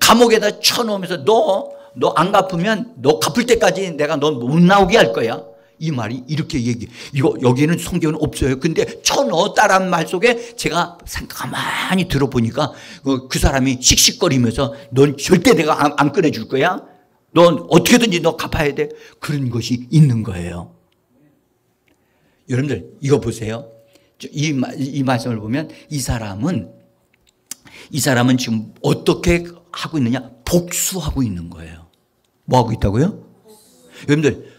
감옥에다 쳐놓으면서 너 너 안 갚으면 너 갚을 때까지 내가 너 못 나오게 할 거야. 이 말이 이렇게 이거 여기는 성경은 없어요. 근데 쳐넣었다라는 말 속에 제가 가만히 들어보니까 그 사람이 씩씩거리면서 넌 절대 내가 안 꺼내줄 거야. 넌 어떻게든지 너 갚아야 돼. 그런 것이 있는 거예요. 여러분들 이거 보세요. 이 말씀을 보면 이 사람은 지금 어떻게 하고 있느냐? 복수하고 있는 거예요. 뭐 하고 있다고요? 여러분들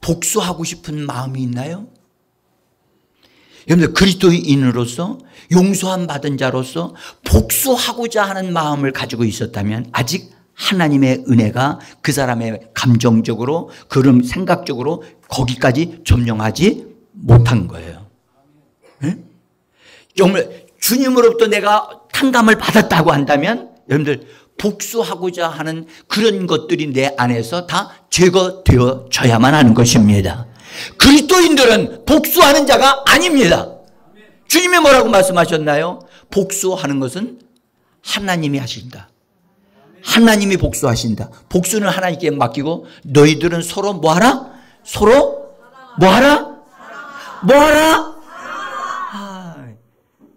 복수하고 싶은 마음이 있나요? 여러분들 그리스도인으로서 용서함 받은 자로서 복수하고자 하는 마음을 가지고 있었다면 아직 하나님의 은혜가 그 사람의 감정적으로 그런 생각적으로 거기까지 점령하지 못한 거예요. 네? 정말 주님으로부터 내가 탕감을 받았다고 한다면 여러분들 복수하고자 하는 그런 것들이 내 안에서 다 제거되어져야만 하는 것입니다. 그리스도인들은 복수하는 자가 아닙니다. 주님이 뭐라고 말씀하셨나요? 복수하는 것은 하나님이 하신다. 하나님이 복수하신다. 복수는 하나님께 맡기고 너희들은 서로 뭐하라? 서로 뭐하라? 뭐하라?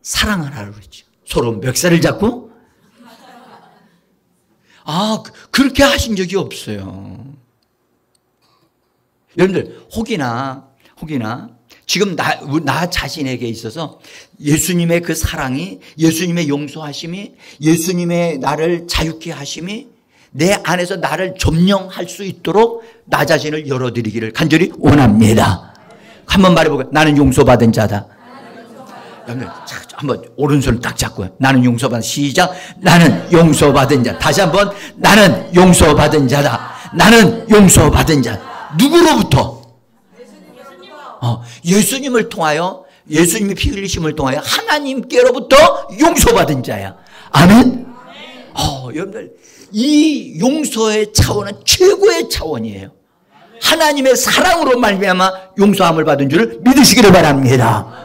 사랑하라고 그랬죠. 서로 멱살을 잡고 그렇게 하신 적이 없어요. 여러분들 혹이나 지금 나 자신에게 있어서 예수님의 그 사랑이, 예수님의 용서하심이, 예수님의 나를 자유케 하심이 내 안에서 나를 점령할 수 있도록 나 자신을 열어드리기를 간절히 원합니다. 한번 말해볼까요? 나는 용서받은 자다. 여러분들 한번 오른손을 딱 잡고요. 나는 용서받은 시작. 나는 용서받은 자. 다시 한번 나는 용서받은 자다. 나는 용서받은 자. 누구로부터? 예수님을 통하여, 예수님이 피 흘리심을 통하여 하나님께로부터 용서받은 자야. 아멘. 여러분들 이 용서의 차원은 최고의 차원이에요. 하나님의 사랑으로 말미암아 용서함을 받은 줄을 믿으시기를 바랍니다.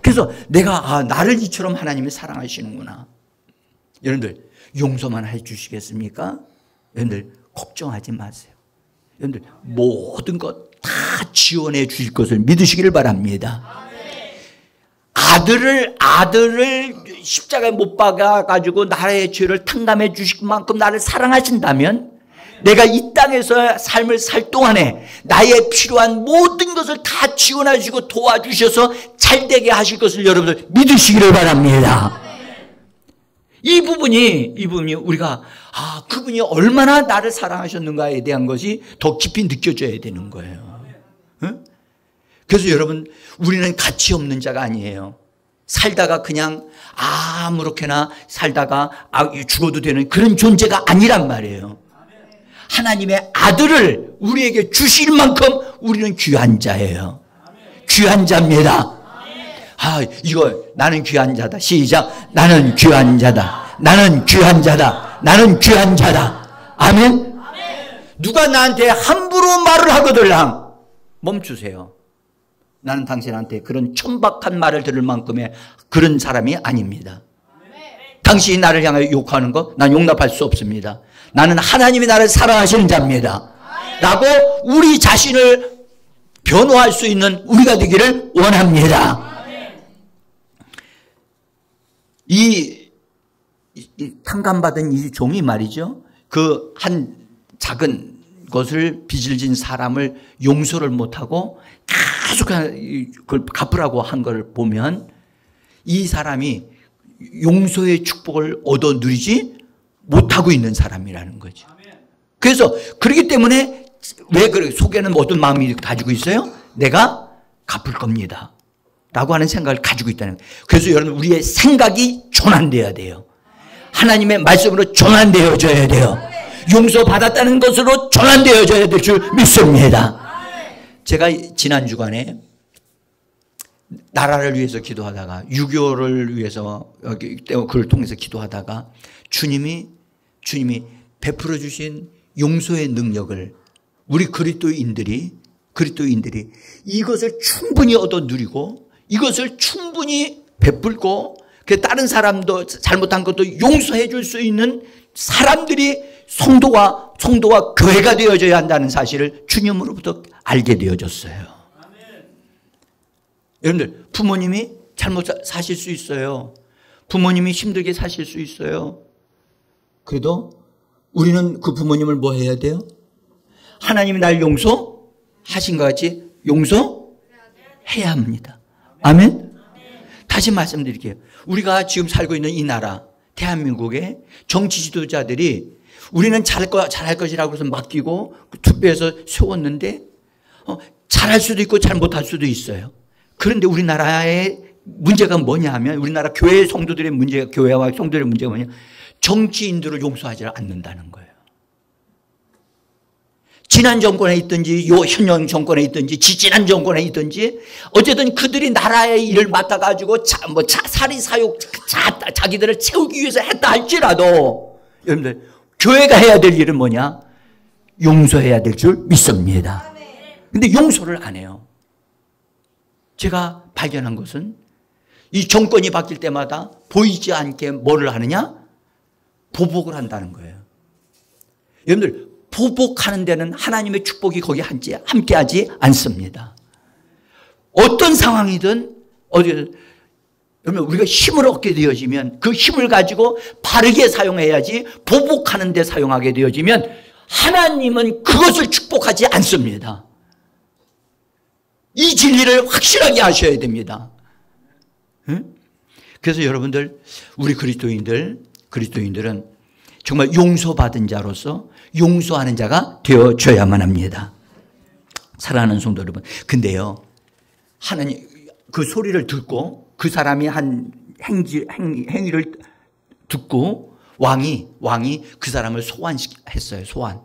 그래서 내가 나를 이처럼 하나님이 사랑하시는구나. 여러분들 용서만 해주시겠습니까? 여러분들 걱정하지 마세요. 여러분들 모든 것 다 지원해 주실 것을 믿으시기를 바랍니다. 아들을 십자가에 못 박아가지고 나의 죄를 탕감해 주실 만큼 나를 사랑하신다면 내가 이 땅에서 삶을 살 동안에 나의 필요한 모든 것을 다 지원해 주시고 도와주셔서 잘되게 하실 것을 여러분들 믿으시기를 바랍니다. 이 부분이 우리가 그분이 얼마나 나를 사랑하셨는가에 대한 것이 더 깊이 느껴져야 되는 거예요. 그래서 여러분 우리는 가치 없는 자가 아니에요. 살다가 그냥 아무렇게나 살다가 죽어도 되는 그런 존재가 아니란 말이에요. 하나님의 아들을 우리에게 주실 만큼 우리는 귀한 자예요. 귀한 자입니다. 이거 나는 귀한 자다. 시작. 나는 귀한 자다. 나는 귀한 자다. 나는 귀한 자다. 아멘. 누가 나한테 함부로 말을 하거들랑 멈추세요. 나는 당신한테 그런 천박한 말을 들을 만큼의 그런 사람이 아닙니다. 당신이 나를 향해 욕하는 거 난 용납할 수 없습니다. 나는 하나님이 나를 사랑하시는 자입니다. 라고 우리 자신을 변호할 수 있는 우리가 되기를 원합니다. 이 탕감받은 이 종이 말이죠. 그 한 작은 것을 빚을 진 사람을 용서를 못하고 계속 그걸 갚으라고 한 걸 보면 이 사람이 용서의 축복을 얻어 누리지 못하고 있는 사람이라는 거죠. 그래서 그렇기 때문에 왜 그래? 속에는 어떤 마음이 가지고 있어요? 내가 갚을 겁니다. 라고 하는 생각을 가지고 있다는 거예요. 그래서 여러분 우리의 생각이 전환돼야 돼요. 하나님의 말씀으로 전환되어져야 돼요. 용서받았다는 것으로 전환되어져야 될 줄 믿습니다. 제가 지난 주간에 나라를 위해서 기도하다가 6.25를 위해서 그걸 통해서 기도하다가 주님이 베풀어 주신 용서의 능력을 우리 그리스도인들이 이것을 충분히 얻어 누리고 이것을 충분히 베풀고 다른 사람도 잘못한 것도 용서해 줄 수 있는 사람들이 성도가 성도가 교회가 되어져야 한다는 사실을 주님으로부터 알게 되어졌어요. 여러분들, 부모님이 잘못 사실 수 있어요. 부모님이 힘들게 사실 수 있어요. 그래도 우리는 그 부모님을 뭐 해야 돼요? 하나님이 날 용서하신 것 같이 용서해야 합니다. 아멘? 다시 말씀드릴게요. 우리가 지금 살고 있는 이 나라, 대한민국의 정치 지도자들이 우리는 잘할 것이라고 해서 맡기고 투표해서 세웠는데 잘할 수도 있고 잘 못할 수도 있어요. 그런데 우리나라의 문제가 뭐냐 하면 우리나라 교회 성도들의 문제가 교회와 성도들의 문제가 뭐냐 정치인들을 용서하지 않는다는 거예요. 지난 정권에 있든지 현 정권에 있든지 지지난 정권에 있든지 어쨌든 그들이 나라의 일을 맡아가지고 사리사욕 자기들을 채우기 위해서 했다 할지라도 여러분들 교회가 해야 될 일은 뭐냐? 용서해야 될 줄 믿습니다. 근데 용서를 안 해요. 제가 발견한 것은 이 정권이 바뀔 때마다 보이지 않게 뭐를 하느냐? 보복을 한다는 거예요. 여러분들 보복하는 데는 하나님의 축복이 거기 함께하지 않습니다. 어떤 상황이든 여러분 우리가 힘을 얻게 되어지면 그 힘을 가지고 바르게 사용해야지 보복하는 데 사용하게 되어지면 하나님은 그것을 축복하지 않습니다. 이 진리를 확실하게 아셔야 됩니다. 그래서 여러분들 우리 그리스도인들은 정말 용서받은 자로서 용서하는 자가 되어줘야만 합니다. 사랑하는 성도 여러분, 근데요 하나님 그 소리를 듣고 그 사람이 한 행위를 듣고 왕이 그 사람을 소환했어요.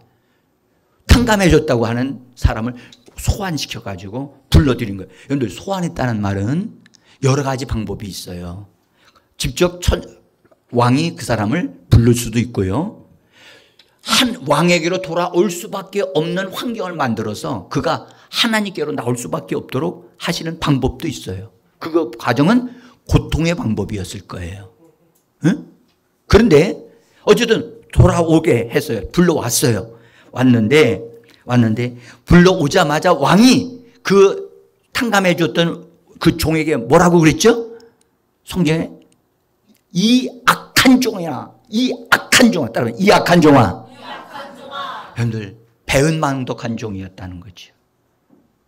탕감해줬다고 하는 사람을 소환시켜가지고 불러들인 거예요. 여러분들 소환했다는 말은 여러 가지 방법이 있어요. 직접 왕이 그 사람을 부를 수도 있고요. 한 왕에게로 돌아올 수밖에 없는 환경을 만들어서 그가 하나님께로 나올 수밖에 없도록 하시는 방법도 있어요. 그 과정은 고통의 방법이었을 거예요. 응? 그런데 어쨌든 돌아오게 했어요. 불러왔어요. 왔는데 불러오자마자 왕이 그 탕감해 줬던 그 종에게 뭐라고 그랬죠? 성경에 이 악한 종아 따라서 이 악한 종아. 여러분들 배은망덕한 종이었다는 거죠.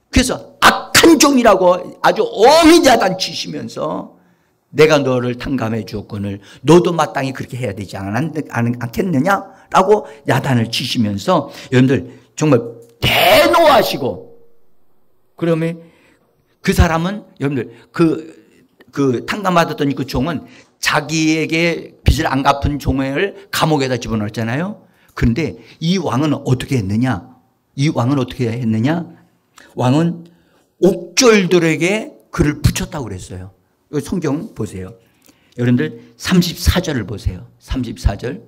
그래서 악한 종이라고 아주 엄히 야단치시면서 내가 너를 탕감해 주었거늘 너도 마땅히 그렇게 해야 되지 않겠느냐라고 야단을 치시면서 여러분들 정말 대노하시고 그러면 그 사람은 여러분들 그 탕감받았던 그 종은 자기에게 빚을 안 갚은 종을 감옥에다 집어넣었잖아요. 그런데 이 왕은 어떻게 했느냐? 왕은 옥졸들에게 그를 붙였다고 그랬어요. 성경 보세요. 여러분들 34절을 보세요. 34절.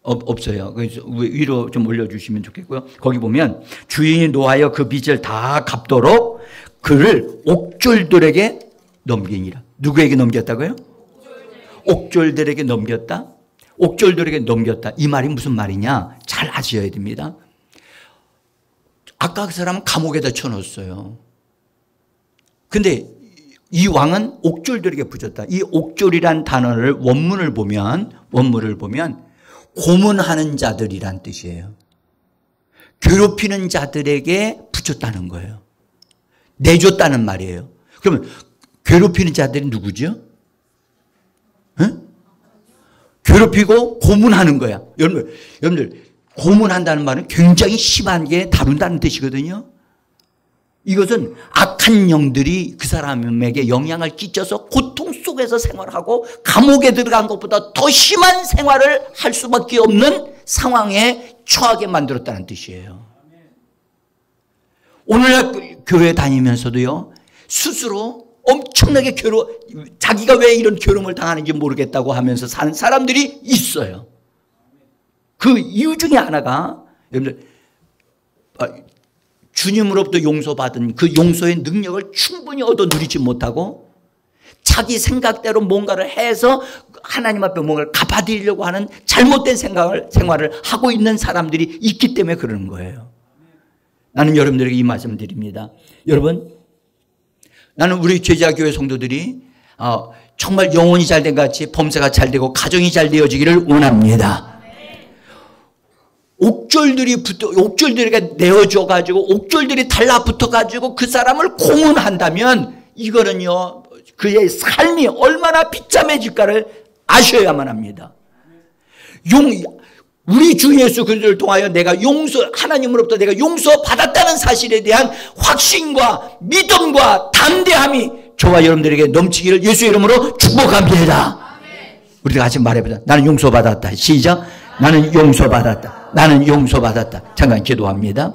없어요. 그래서 위로 좀 올려주시면 좋겠고요. 거기 보면 주인이 노하여 그 빚을 다 갚도록 그를 옥졸들에게 넘기니라. 누구에게 넘겼다고요? 옥졸들에게 넘겼다. 옥졸들에게 넘겼다. 이 말이 무슨 말이냐? 잘 아셔야 됩니다. 아까 그 사람은 감옥에다 쳐넣었어요. 근데 이 왕은 옥졸들에게 붙였다. 이 옥졸이란 단어를 원문을 보면 고문하는 자들이란 뜻이에요. 괴롭히는 자들에게 붙였다는 거예요. 내줬다는 말이에요. 그러면 괴롭히는 자들이 누구죠? 응? 괴롭히고 고문하는 거야. 여러분들 고문한다는 말은 굉장히 심하게 다룬다는 뜻이거든요. 이것은 악한 영들이 그 사람에게 영향을 끼쳐서 고통 속에서 생활하고 감옥에 들어간 것보다 더 심한 생활을 할 수밖에 없는 상황에 처하게 만들었다는 뜻이에요. 오늘날 교회 다니면서도요, 스스로 엄청나게 자기가 왜 이런 괴로움을 당하는지 모르겠다고 하면서 사는 사람들이 있어요. 그 이유 중에 하나가 여러분들 주님으로부터 용서받은 그 용서의 능력을 충분히 얻어 누리지 못하고 자기 생각대로 뭔가를 해서 하나님 앞에 뭔가를 갚아드리려고 하는 잘못된 생활을 하고 있는 사람들이 있기 때문에 그러는 거예요. 나는 여러분들에게 이 말씀 드립니다. 여러분, 나는 우리 제자교회 성도들이 정말 영혼이 잘된 것 같이 범사가 잘 되고 가정이 잘 되어지기를 원합니다. 옥졸들이 내어줘가지고 옥졸들이 달라붙어가지고 그 사람을 고문한다면 이거는요, 그의 삶이 얼마나 비참해질까를 아셔야만 합니다. 우리 주 예수 그리스도를 통하여 하나님으로부터 내가 용서받았다는 사실에 대한 확신과 믿음과 담대함이 저와 여러분들에게 넘치기를 예수의 이름으로 축복합니다. 우리가 같이 말해보자. 나는 용서받았다. 시작. 나는 용서받았다. 나는 용서받았다. 잠깐 기도합니다.